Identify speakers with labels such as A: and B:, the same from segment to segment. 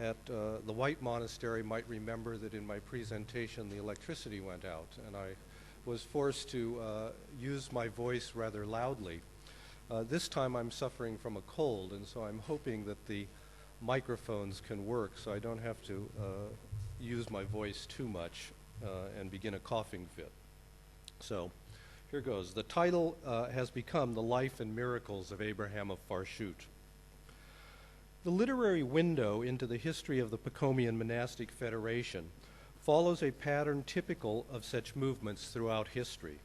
A: At the White Monastery might remember that in my presentation the electricity went out and I was forced to use my voice rather loudly. This time I'm suffering from a cold, and so I'm hoping that the microphones can work so I don't have to use my voice too much and begin a coughing fit. So here goes. The title has become The Life and Miracles of Abraham of Farshout. The literary window into the history of the Pacomian Monastic Federation follows a pattern typical of such movements throughout history.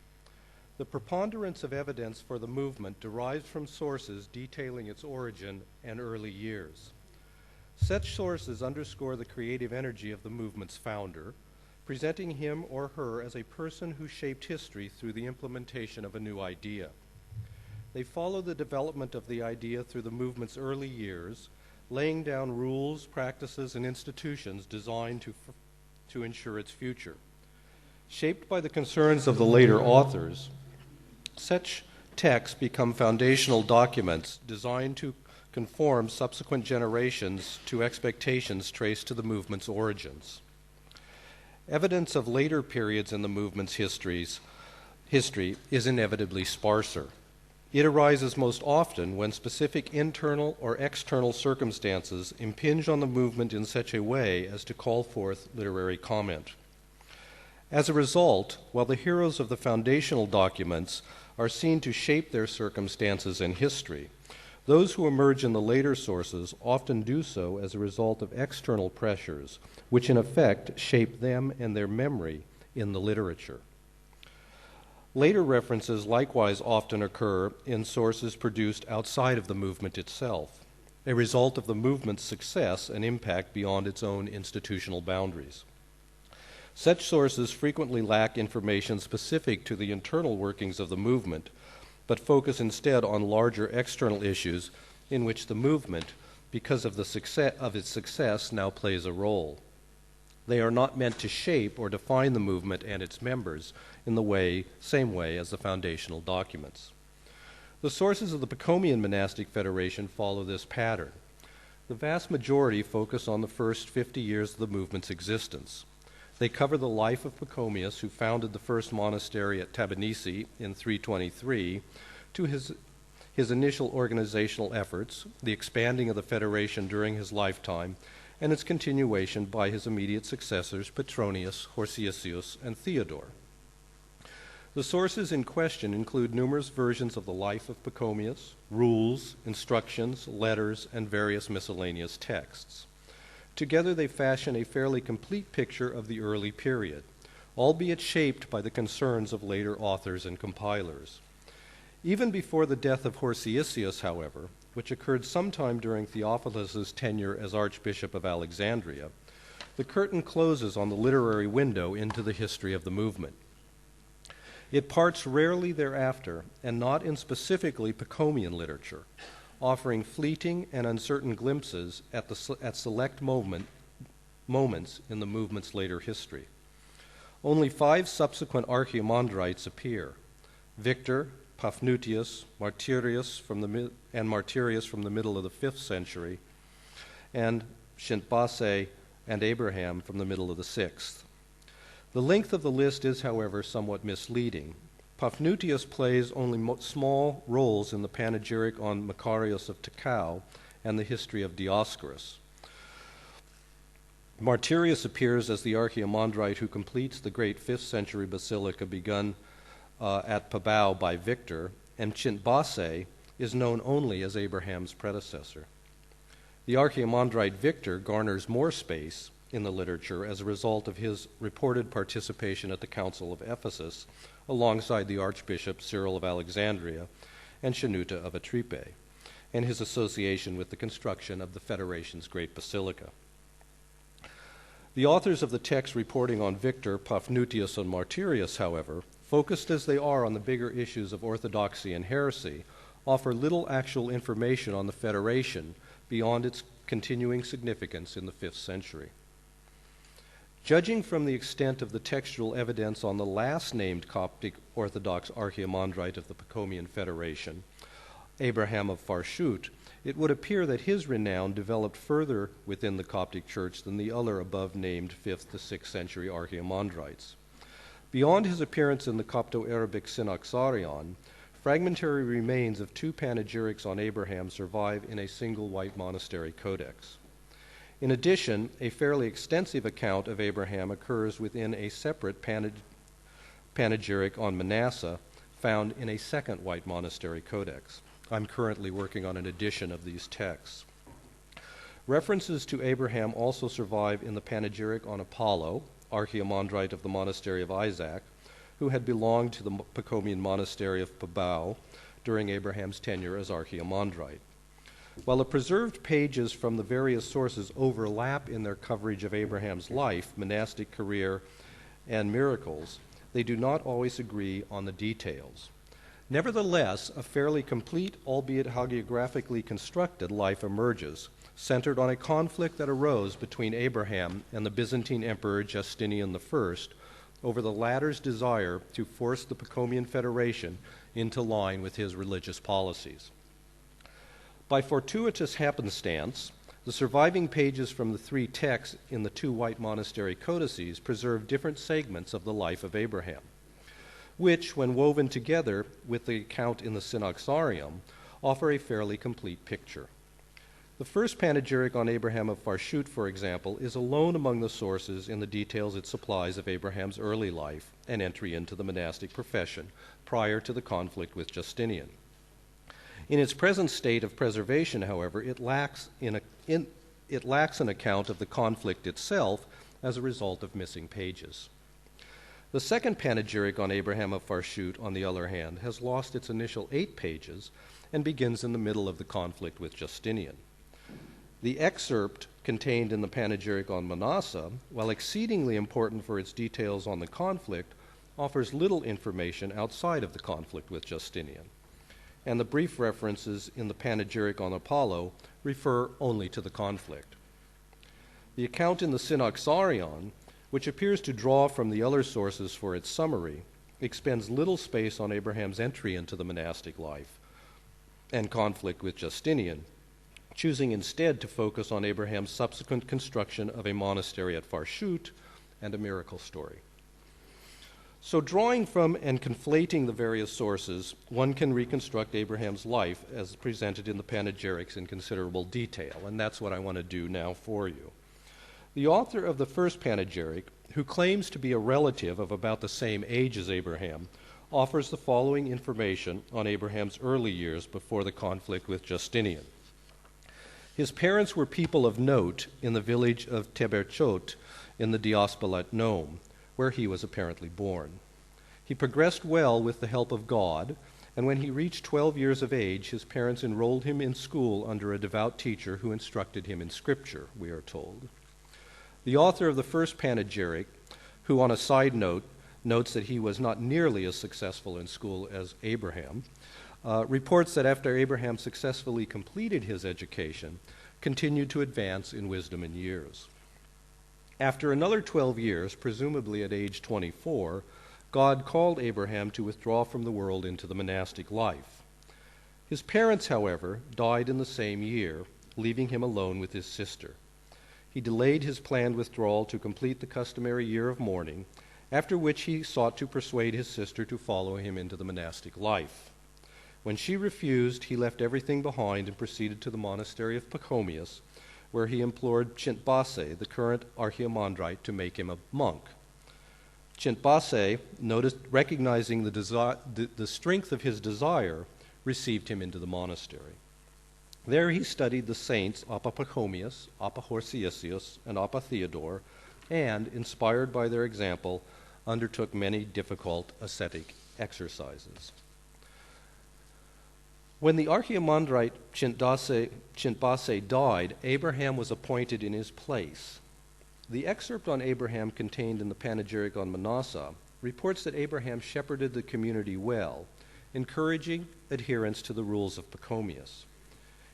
A: The preponderance of evidence for the movement derives from sources detailing its origin and early years. Such sources underscore the creative energy of the movement's founder, presenting him or her as a person who shaped history through the implementation of a new idea. They follow the development of the idea through the movement's early years, laying down rules, practices, and institutions designed to ensure its future. Shaped by the concerns of the later authors, such texts become foundational documents designed to conform subsequent generations to expectations traced to the movement's origins. Evidence of later periods in the movement's history is inevitably sparser. It arises most often when specific internal or external circumstances impinge on the movement in such a way as to call forth literary comment. As a result, while the heroes of the foundational documents are seen to shape their circumstances and history, those who emerge in the later sources often do so as a result of external pressures, which in effect shape them and their memory in the literature. Later references likewise often occur in sources produced outside of the movement itself, a result of the movement's success and impact beyond its own institutional boundaries. Such sources frequently lack information specific to the internal workings of the movement, but focus instead on larger external issues in which the movement, because of its success, now plays a role. They are not meant to shape or define the movement and its members in the same way as the foundational documents. The sources of the Pacomian Monastic Federation follow this pattern. The vast majority focus on the first 50 years of the movement's existence. They cover the life of Pacomius, who founded the first monastery at Tabanisi in 323, to his initial organizational efforts, the expanding of the federation during his lifetime, and its continuation by his immediate successors, Petronius, Horsiasius, and Theodore. The sources in question include numerous versions of the life of Pacomius, rules, instructions, letters, and various miscellaneous texts. Together they fashion a fairly complete picture of the early period, albeit shaped by the concerns of later authors and compilers. Even before the death of Horsiasius, however, which occurred sometime during Theophilus's tenure as Archbishop of Alexandria, the curtain closes on the literary window into the history of the movement. It parts rarely thereafter, and not in specifically Pacomian literature, offering fleeting and uncertain glimpses at select moments in the movement's later history. Only 5 subsequent archaeomandrites appear: Victor, Paphnutius, Martyrius from the middle of the 5th century, and Shintbase and Abraham from the middle of the 6th. The length of the list is, however, somewhat misleading. Paphnutius plays only small roles in the panegyric on Macarius of Takau and the history of Dioscorus. Martyrius appears as the archaeomandrite who completes the great 5th century basilica begun at Pabao by Victor, and Shintbase is known only as Abraham's predecessor. The archaeomandrite Victor garners more space in the literature as a result of his reported participation at the Council of Ephesus alongside the Archbishop Cyril of Alexandria and Shenouda of Atripe, and his association with the construction of the Federation's Great Basilica. The authors of the text reporting on Victor, Paphnutius, and Martyrius, however, focused as they are on the bigger issues of orthodoxy and heresy, offer little actual information on the Federation beyond its continuing significance in the 5th century. Judging from the extent of the textual evidence on the last named Coptic Orthodox archaeomandrite of the Pacomian Federation, Abraham of Farshout, it would appear that his renown developed further within the Coptic Church than the other above-named 5th to 6th century Archaeomandrites. Beyond his appearance in the Copto-Arabic Synaxarion, fragmentary remains of 2 panegyrics on Abraham survive in a single white monastery codex. In addition, a fairly extensive account of Abraham occurs within a separate panegyric on Manasseh found in a second white monastery codex. I'm currently working on an edition of these texts. References to Abraham also survive in the panegyric on Apollo, Archaeomandrite of the monastery of Isaac, who had belonged to the Pachomian monastery of Pabao during Abraham's tenure as Archaeomandrite. While the preserved pages from the various sources overlap in their coverage of Abraham's life, monastic career, and miracles, they do not always agree on the details. Nevertheless, a fairly complete, albeit hagiographically constructed, life emerges, centered on a conflict that arose between Abraham and the Byzantine Emperor Justinian I over the latter's desire to force the Pachomian Federation into line with his religious policies. By fortuitous happenstance, the surviving pages from the 3 texts in the 2 white monastery codices preserve different segments of the life of Abraham, which, when woven together with the account in the Synaxarium, offer a fairly complete picture. The first panegyric on Abraham of Farshout, for example, is alone among the sources in the details it supplies of Abraham's early life and entry into the monastic profession prior to the conflict with Justinian. In its present state of preservation, however, it lacks an account of the conflict itself as a result of missing pages. The second panegyric on Abraham of Farshout, on the other hand, has lost its initial 8 pages and begins in the middle of the conflict with Justinian. The excerpt contained in the panegyric on Manasseh, while exceedingly important for its details on the conflict, offers little information outside of the conflict with Justinian, and the brief references in the panegyric on Apollo refer only to the conflict. The account in the Synaxarion, which appears to draw from the other sources for its summary, expends little space on Abraham's entry into the monastic life and conflict with Justinian, choosing instead to focus on Abraham's subsequent construction of a monastery at Farshout and a miracle story. So, drawing from and conflating the various sources, one can reconstruct Abraham's life as presented in the panegyrics in considerable detail, and that's what I want to do now for you. The author of the first panegyric, who claims to be a relative of about the same age as Abraham, offers the following information on Abraham's early years before the conflict with Justinian. His parents were people of note in the village of Teberchot in the Diospolat Nome, where he was apparently born. He progressed well with the help of God, and when he reached 12 years of age, his parents enrolled him in school under a devout teacher who instructed him in Scripture, we are told. The author of the first panegyric, who on a side note notes that he was not nearly as successful in school as Abraham, reports that after Abraham successfully completed his education, continued to advance in wisdom and years. After another 12 years, presumably at age 24, God called Abraham to withdraw from the world into the monastic life. His parents, however, died in the same year, leaving him alone with his sister. He delayed his planned withdrawal to complete the customary year of mourning, after which he sought to persuade his sister to follow him into the monastic life. When she refused, he left everything behind and proceeded to the monastery of Pachomius, where he implored Chintbase, the current Archaeomandrite, to make him a monk. Chintbase, recognizing the strength of his desire, received him into the monastery. There he studied the saints Appa Pachomius, Appa Horsiasius, and Appa Theodore, and, inspired by their example, undertook many difficult ascetic exercises. When the Archaeomandrite Chintbase died, Abraham was appointed in his place. The excerpt on Abraham contained in the panegyric on Manasseh reports that Abraham shepherded the community well, encouraging adherence to the rules of Pachomius.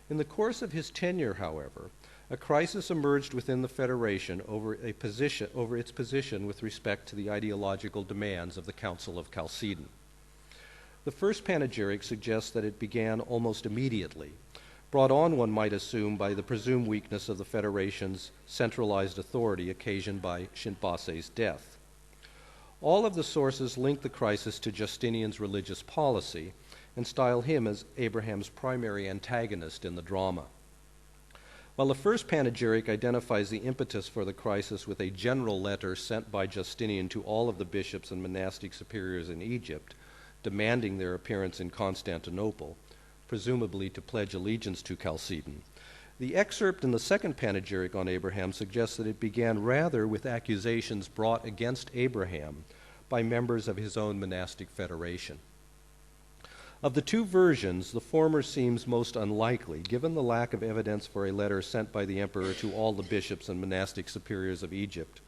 A: In the course of his tenure, however, a crisis emerged within the Federation over its position with respect to the ideological demands of the Council of Chalcedon. The first panegyric suggests that it began almost immediately, brought on, one might assume, by the presumed weakness of the Federation's centralized authority occasioned by Shinbase's death. All of the sources link the crisis to Justinian's religious policy and style him as Abraham's primary antagonist in the drama. While the first panegyric identifies the impetus for the crisis with a general letter sent by Justinian to all of the bishops and monastic superiors in Egypt, demanding their appearance in Constantinople, presumably to pledge allegiance to Chalcedon, the excerpt in the second panegyric on Abraham suggests that it began rather with accusations brought against Abraham by members of his own monastic federation. Of the two versions, the former seems most unlikely, given the lack of evidence for a letter sent by the emperor to all the bishops and monastic superiors of Egypt,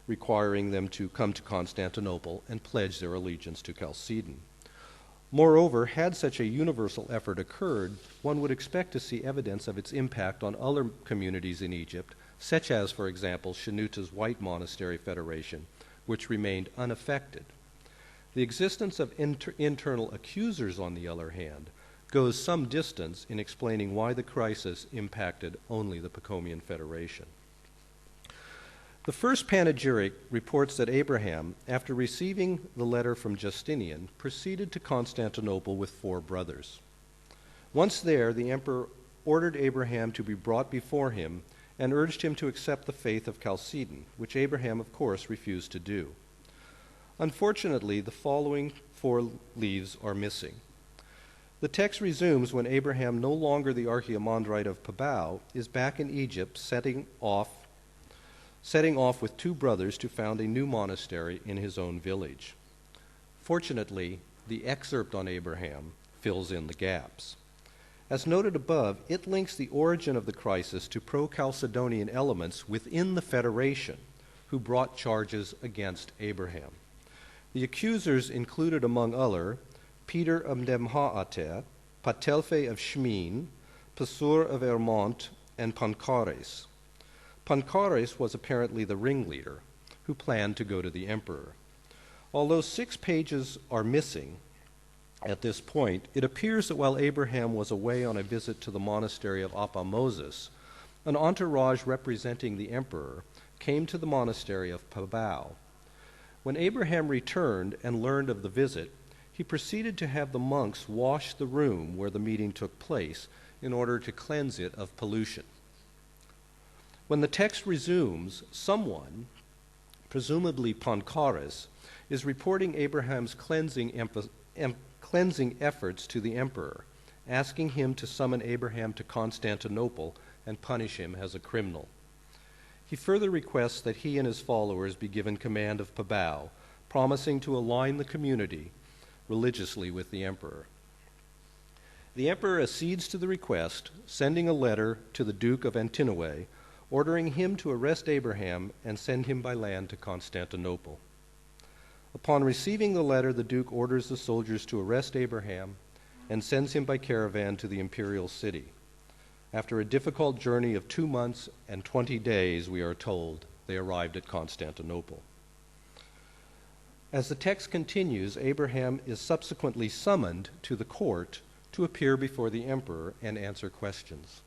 A: requiring them to come to Constantinople and pledge their allegiance to Chalcedon. Moreover, had such a universal effort occurred, one would expect to see evidence of its impact on other communities in Egypt, such as, for example, Shenuta's White Monastery Federation, which remained unaffected. The existence of internal accusers, on the other hand, goes some distance in explaining why the crisis impacted only the Pachomian Federation. The first panegyric reports that Abraham, after receiving the letter from Justinian, proceeded to Constantinople with 4 brothers. Once there, the emperor ordered Abraham to be brought before him and urged him to accept the faith of Chalcedon, which Abraham, of course, refused to do. Unfortunately, the following 4 leaves are missing. The text resumes when Abraham, no longer the archimandrite of Pabao, is back in Egypt, setting off with 2 brothers to found a new monastery in his own village. Fortunately, the excerpt on Abraham fills in the gaps. As noted above, it links the origin of the crisis to pro-Chalcedonian elements within the Federation who brought charges against Abraham. The accusers included, among other, Peter of Demhaate, Patelfe of Shmin, Pasur of Ermont, and Panchares. Panchares was apparently the ringleader who planned to go to the emperor. Although 6 pages are missing at this point, it appears that while Abraham was away on a visit to the monastery of Apamosis, an entourage representing the emperor came to the monastery of Pabao. When Abraham returned and learned of the visit, he proceeded to have the monks wash the room where the meeting took place in order to cleanse it of pollution. When the text resumes, someone, presumably Panchares, is reporting Abraham's cleansing efforts to the emperor, asking him to summon Abraham to Constantinople and punish him as a criminal. He further requests that he and his followers be given command of Pabao, promising to align the community religiously with the emperor. The emperor accedes to the request, sending a letter to the Duke of Antinoe, ordering him to arrest Abraham and send him by land to Constantinople. Upon receiving the letter, the Duke orders the soldiers to arrest Abraham and sends him by caravan to the imperial city. After a difficult journey of 2 months and 20 days, we are told, they arrived at Constantinople. As the text continues, Abraham is subsequently summoned to the court to appear before the emperor and answer questions.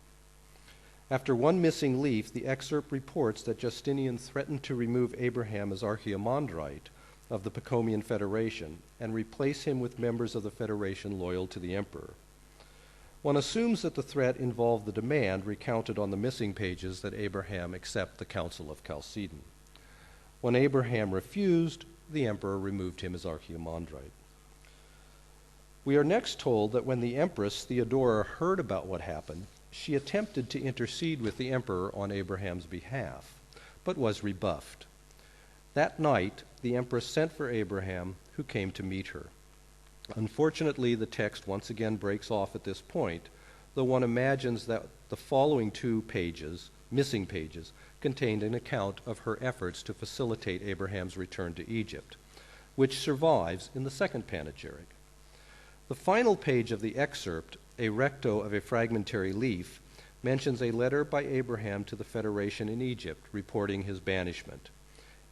A: After one missing leaf, the excerpt reports that Justinian threatened to remove Abraham as archimandrite of the Pachomian Federation and replace him with members of the Federation loyal to the emperor. One assumes that the threat involved the demand recounted on the missing pages that Abraham accept the Council of Chalcedon. When Abraham refused, the emperor removed him as archimandrite. We are next told that when the Empress Theodora heard about what happened, she attempted to intercede with the emperor on Abraham's behalf, but was rebuffed. That night, the Empress sent for Abraham, who came to meet her. Unfortunately, the text once again breaks off at this point, though one imagines that the following 2 pages, missing pages, contained an account of her efforts to facilitate Abraham's return to Egypt, which survives in the second panegyric. The final page of the excerpt, a recto of a fragmentary leaf, mentions a letter by Abraham to the Federation in Egypt reporting his banishment,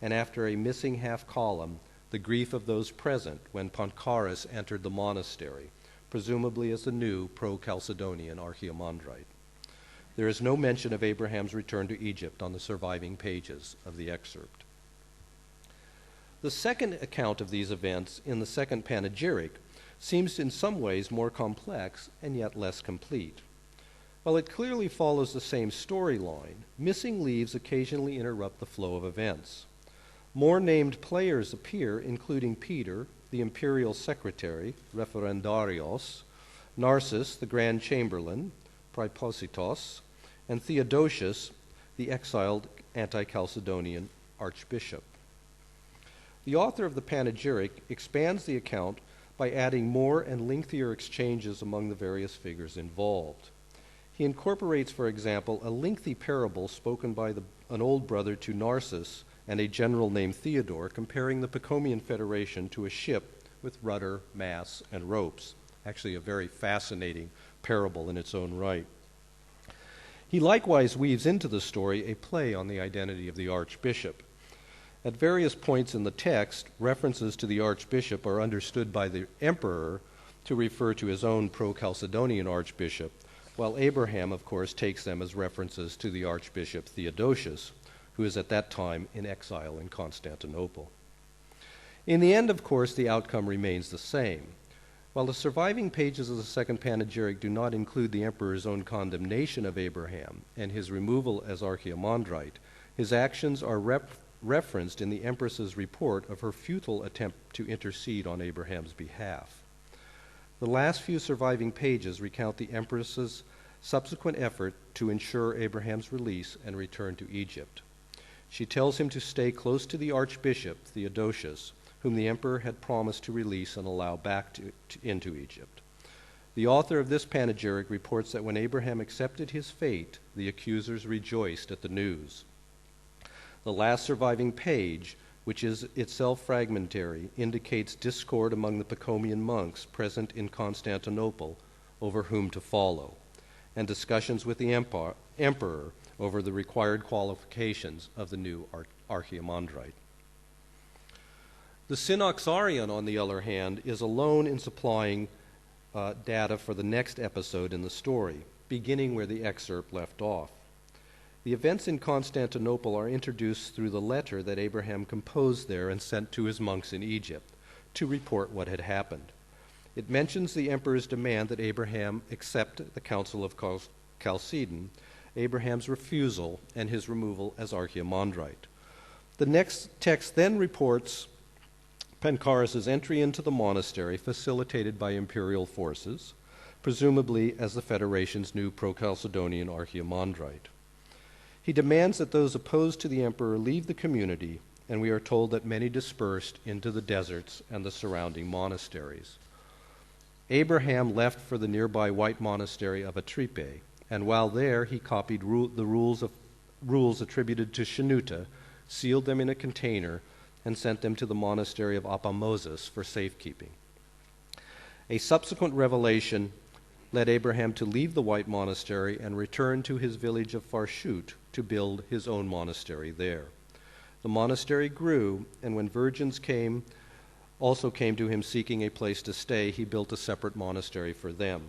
A: and after a missing half column, the grief of those present when Panchares entered the monastery, presumably as the new pro-Chalcedonian Archaeomandrite. There is no mention of Abraham's return to Egypt on the surviving pages of the excerpt. The second account of these events in the second panegyric seems in some ways more complex and yet less complete. While it clearly follows the same storyline, missing leaves occasionally interrupt the flow of events. More named players appear, including Peter, the imperial secretary, referendarios, Narses, the grand chamberlain, praepositos, and Theodosius, the exiled anti-Chalcedonian archbishop. The author of the panegyric expands the account by adding more and lengthier exchanges among the various figures involved. He incorporates, for example, a lengthy parable spoken by an old brother to Narses and a general named Theodore, comparing the Pacomian Federation to a ship with rudder, masts, and ropes. Actually, a very fascinating parable in its own right. He likewise weaves into the story a play on the identity of the archbishop. At various points in the text, references to the archbishop are understood by the emperor to refer to his own pro-Chalcedonian archbishop, while Abraham, of course, takes them as references to the Archbishop Theodosius, who is at that time in exile in Constantinople. In the end, of course, the outcome remains the same. While the surviving pages of the second panegyric do not include the emperor's own condemnation of Abraham and his removal as Archaeomandrite, his actions are referenced in the empress's report of her futile attempt to intercede on Abraham's behalf. The last few surviving pages recount the empress's subsequent effort to ensure Abraham's release and return to Egypt. She tells him to stay close to the archbishop, Theodosius, whom the emperor had promised to release and allow back into Egypt. The author of this panegyric reports that when Abraham accepted his fate, the accusers rejoiced at the news. The last surviving page, which is itself fragmentary, indicates discord among the Pacomian monks present in Constantinople over whom to follow, and discussions with the emperor over the required qualifications of the new Archaeomandrite. The Synaxarion, on the other hand, is alone in supplying data for the next episode in the story, beginning where the excerpt left off. The events in Constantinople are introduced through the letter that Abraham composed there and sent to his monks in Egypt to report what had happened. It mentions the emperor's demand that Abraham accept the Council of Chalcedon, Abraham's refusal, and his removal as Archaeomandrite. The next text then reports Pancharas's entry into the monastery facilitated by imperial forces, presumably as the Federation's new pro-Chalcedonian Archaeomandrite. He demands that those opposed to the emperor leave the community, and we are told that many dispersed into the deserts and the surrounding monasteries. Abraham left for the nearby white monastery of Atripe, and while there he copied the rules attributed to Shenouta, sealed them in a container, and sent them to the monastery of Apamoses for safekeeping. A subsequent revelation led Abraham to leave the white monastery and return to his village of Farshout to build his own monastery there. The monastery grew, and when virgins also came to him seeking a place to stay, he built a separate monastery for them.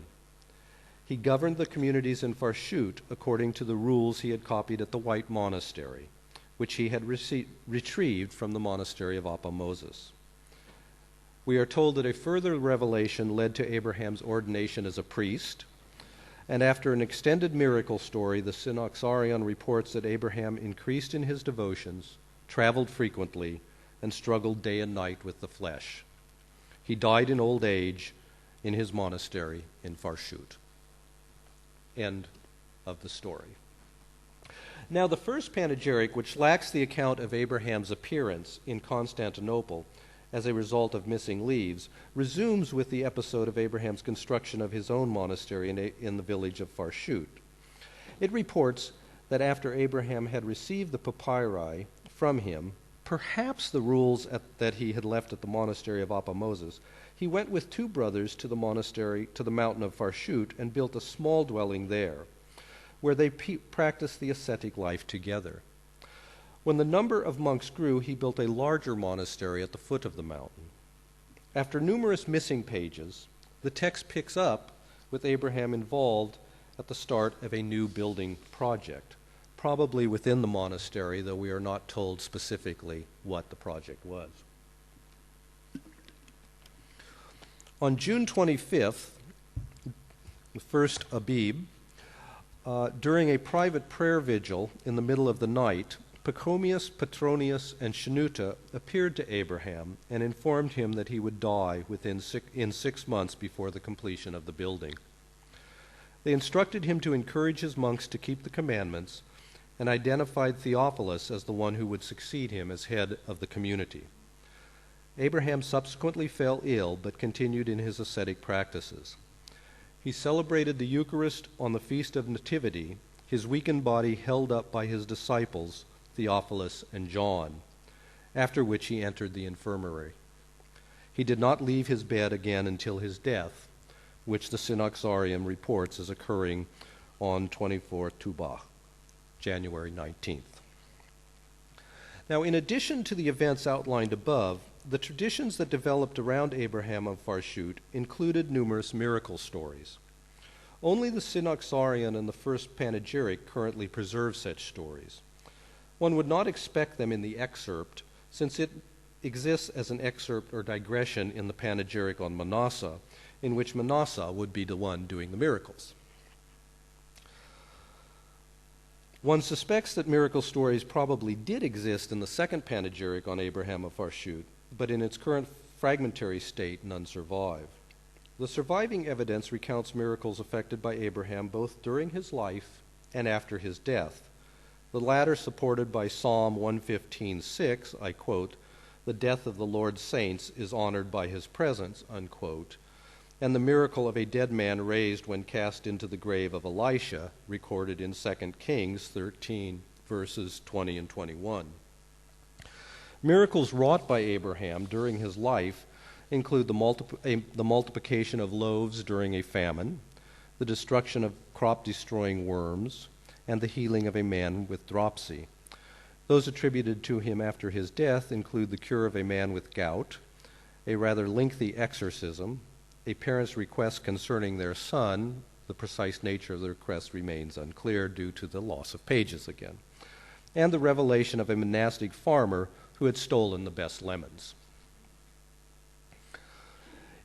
A: He governed the communities in Farshout according to the rules he had copied at the white monastery, which he had retrieved from the monastery of Apamoses. We are told that a further revelation led to Abraham's ordination as a priest, and after an extended miracle story, the Synaxarion reports that Abraham increased in his devotions, traveled frequently, and struggled day and night with the flesh. He died in old age in his monastery in Farshout. End of the story. Now, the first panegyric, which lacks the account of Abraham's appearance in Constantinople as a result of missing leaves, resumes with the episode of Abraham's construction of his own monastery in the village of Farshout. It reports that after Abraham had received the papyri from him, perhaps the rules that he had left at the monastery of Apamoses, he went with two brothers to the monastery, to the mountain of Farshout, and built a small dwelling there, where they practiced the ascetic life together. When the number of monks grew, he built a larger monastery at the foot of the mountain. After numerous missing pages, the text picks up with Abraham involved at the start of a new building project, probably within the monastery, though we are not told specifically what the project was. On June 25th, the first Abib, during a private prayer vigil in the middle of the night, Pachomius, Petronius, and Shenouda appeared to Abraham and informed him that he would die in 6 months before the completion of the building. They instructed him to encourage his monks to keep the commandments and identified Theophilus as the one who would succeed him as head of the community. Abraham subsequently fell ill but continued in his ascetic practices. He celebrated the Eucharist on the Feast of Nativity, his weakened body held up by his disciples, Theophilus and John, after which he entered the infirmary. He did not leave his bed again until his death, which the Synaxarium reports as occurring on 24 Tubah, January 19th. Now, in addition to the events outlined above, the traditions that developed around Abraham of Farshout included numerous miracle stories. Only the Synaxarion and the First Panegyric currently preserve such stories. One would not expect them in the excerpt, since it exists as an excerpt or digression in the Panegyric on Manasseh, in which Manasseh would be the one doing the miracles. One suspects that miracle stories probably did exist in the second panegyric on Abraham of Farshout, but in its current fragmentary state, none survive. The surviving evidence recounts miracles effected by Abraham both during his life and after his death, the latter supported by Psalm 115:6, I quote, "The death of the Lord's saints is honored by his presence," unquote, and the miracle of a dead man raised when cast into the grave of Elisha, recorded in 2 Kings 13, verses 20 and 21. Miracles wrought by Abraham during his life include the multiplication of loaves during a famine, the destruction of crop-destroying worms, and the healing of a man with dropsy. Those attributed to him after his death include the cure of a man with gout, a rather lengthy exorcism, a parent's request concerning their son. The precise nature of the request remains unclear due to the loss of pages again, and the revelation of a monastic farmer who had stolen the best lemons.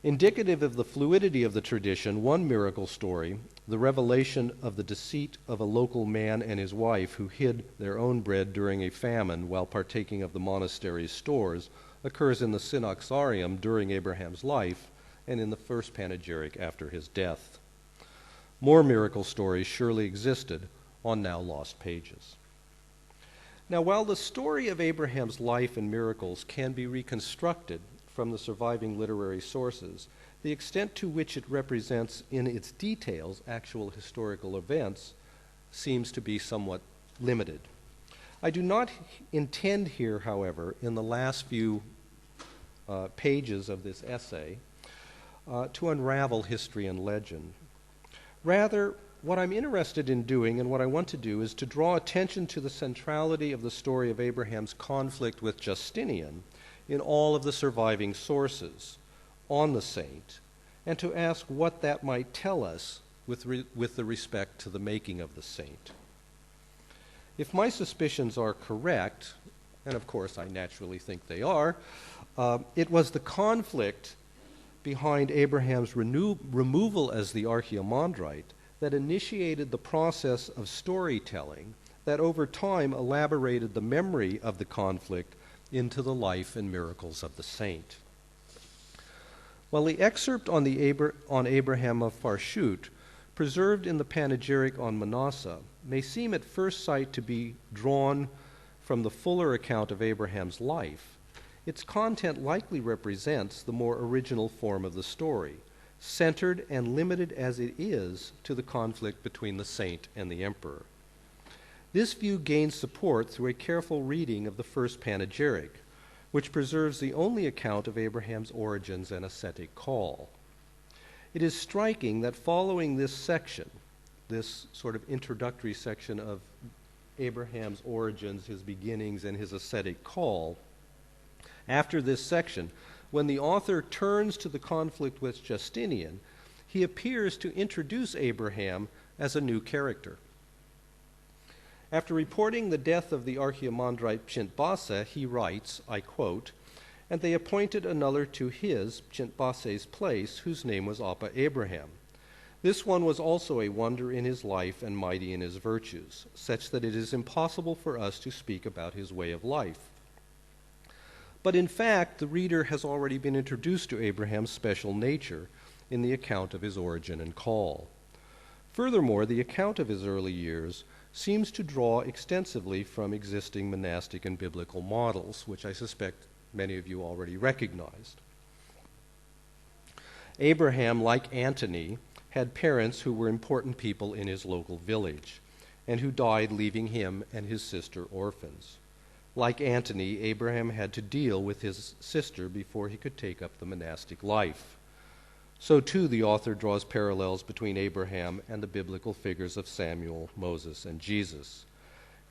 A: Indicative of the fluidity of the tradition, one miracle story, the revelation of the deceit of a local man and his wife who hid their own bread during a famine while partaking of the monastery's stores, occurs in the Synaxarium during Abraham's life and in the first panegyric after his death. More miracle stories surely existed on now lost pages. Now, while the story of Abraham's life and miracles can be reconstructed from the surviving literary sources, the extent to which it represents in its details actual historical events seems to be somewhat limited. I do not intend here, however, in the last few pages of this essay, to unravel history and legend. Rather, what I'm interested in doing and what I want to do is to draw attention to the centrality of the story of Abraham's conflict with Justinian in all of the surviving sources on the saint, and to ask what that might tell us with the respect to the making of the saint. If my suspicions are correct, and of course I naturally think they are, it was the conflict behind Abraham's removal as the archaeomandrite that initiated the process of storytelling that over time elaborated the memory of the conflict into the life and miracles of the saint. While the excerpt on Abraham of Farshout, preserved in the panegyric on Manasseh, may seem at first sight to be drawn from the fuller account of Abraham's life, its content likely represents the more original form of the story, centered and limited as it is to the conflict between the saint and the emperor. This view gains support through a careful reading of the first panegyric, which preserves the only account of Abraham's origins and ascetic call. It is striking that following this section, this sort of introductory section of Abraham's origins, his beginnings, and his ascetic call, after this section, when the author turns to the conflict with Justinian, he appears to introduce Abraham as a new character. After reporting the death of the archaemondrite Pchintbasa, he writes, I quote, "And they appointed another to his, Pchintbasa's place, whose name was Appa Abraham. This one was also a wonder in his life and mighty in his virtues, such that it is impossible for us to speak about his way of life." But in fact, the reader has already been introduced to Abraham's special nature in the account of his origin and call. Furthermore, the account of his early years seems to draw extensively from existing monastic and biblical models, which I suspect many of you already recognized. Abraham, like Antony, had parents who were important people in his local village, and who died leaving him and his sister orphans. Like Antony, Abraham had to deal with his sister before he could take up the monastic life. So too the author draws parallels between Abraham and the biblical figures of Samuel, Moses, and Jesus.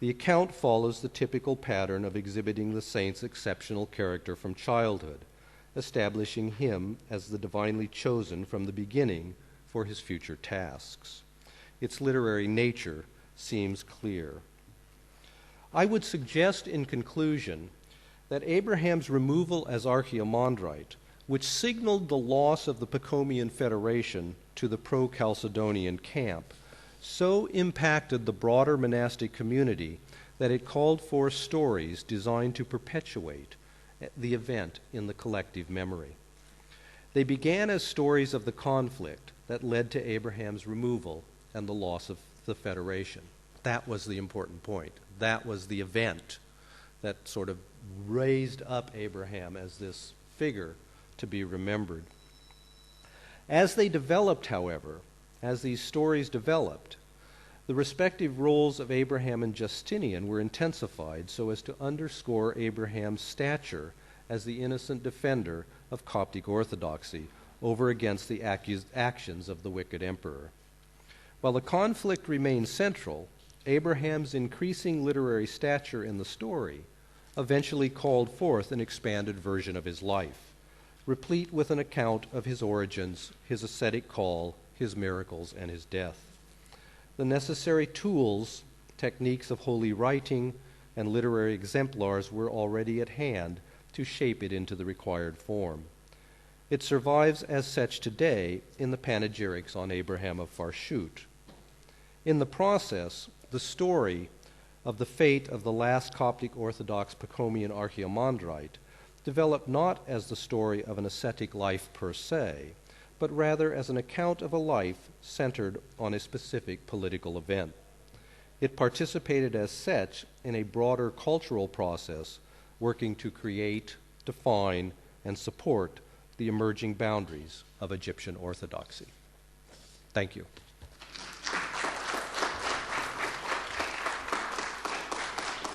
A: The account follows the typical pattern of exhibiting the saint's exceptional character from childhood, establishing him as the divinely chosen from the beginning for his future tasks. Its literary nature seems clear. I would suggest in conclusion that Abraham's removal as archaemondrite, which signaled the loss of the Pacomian Federation to the pro-Chalcedonian camp, so impacted the broader monastic community that it called for stories designed to perpetuate the event in the collective memory. They began as stories of the conflict that led to Abraham's removal and the loss of the Federation. That was the important point. That was the event that sort of raised up Abraham as this figure to be remembered. As they developed, however, as these stories developed, the respective roles of Abraham and Justinian were intensified so as to underscore Abraham's stature as the innocent defender of Coptic orthodoxy over against the actions of the wicked emperor. While the conflict remained central, Abraham's increasing literary stature in the story eventually called forth an expanded version of his life, replete with an account of his origins, his ascetic call, his miracles, and his death. The necessary tools, techniques of holy writing, and literary exemplars were already at hand to shape it into the required form. It survives as such today in the panegyrics on Abraham of Farshout. In the process, the story of the fate of the last Coptic Orthodox Pacomian archaemondrite developed not as the story of an ascetic life per se, but rather as an account of a life centered on a specific political event. It participated as such in a broader cultural process working to create, define, and support the emerging boundaries of Egyptian orthodoxy. Thank you.